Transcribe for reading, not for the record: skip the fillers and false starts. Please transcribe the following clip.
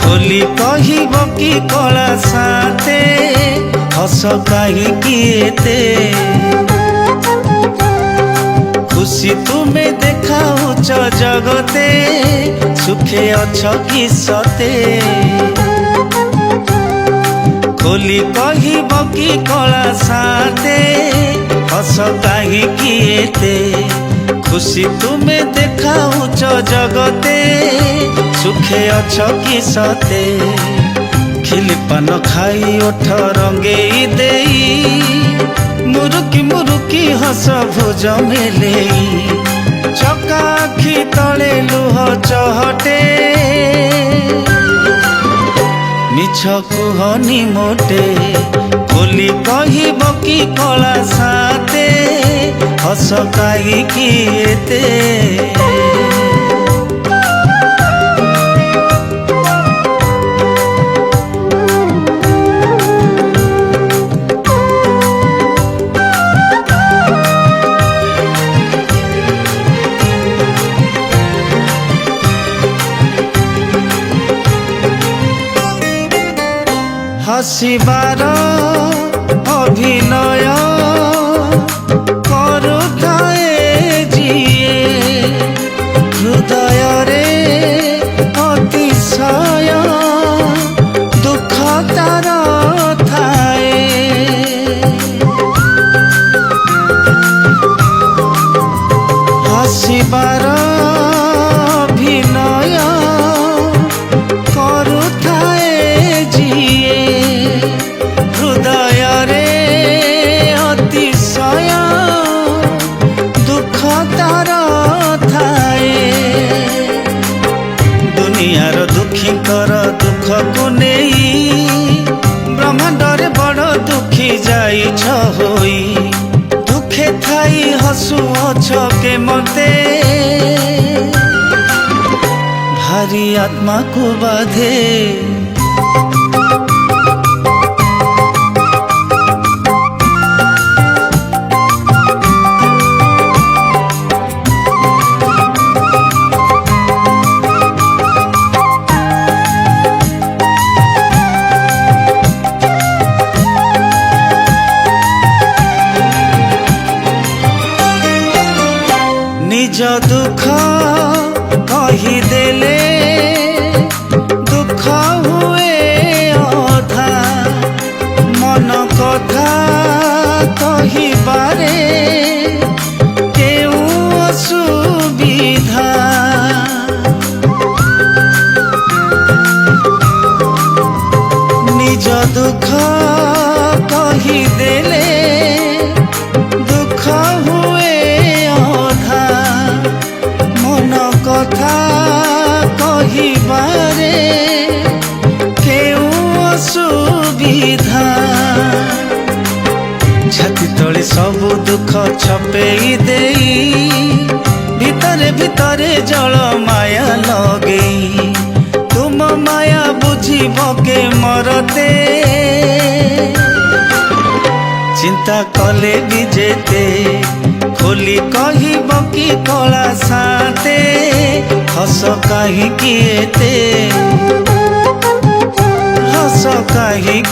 खोली कहब कि कला साथे हस कहीं खुशी तुम्हें देखाऊच जगते सुखे अछ कि सते। खोली कहब कि कला साथे हस कहीं खुशी तुम्हें देखाऊच जगते सुखे अछ कि सते। खिली पान खाई ओठ रंगे देई मुरुकी मुरुकी हस भुज मेले चका आखि तले लुह चहटे मिछ कुहनी मोटे। खोली कहब कि कला साथे हस कहीं हसिबार अभिनय करुथाए जिए हृदय रे अतिशय दुख तार थाए। हसिबार अभिनय करुथाए जिए हृदय रे अतिशय दुख तार थाए। दुनियार दुखीकर दुख को नहीं ब्रह्मांडरे बड़ दुखी जाइछ होई दुखे थाई हसुअछ के मते भारी आत्मा को बाधे। निज दुख कही देले दुख हुए अधा मन कथा कहिबारे केउ असुविधा। निज दुख कही देले दुख हुए अधा मन कथा कहिबारे केउ असुविधा। छाती तले सबु दुख छपेई देई भितरे भितरे जल माया लगेई तुम माया बुझिब के मरते चिंता कले भी जेते। खोली कहब कि कला साथे हस कहीं हस कहीं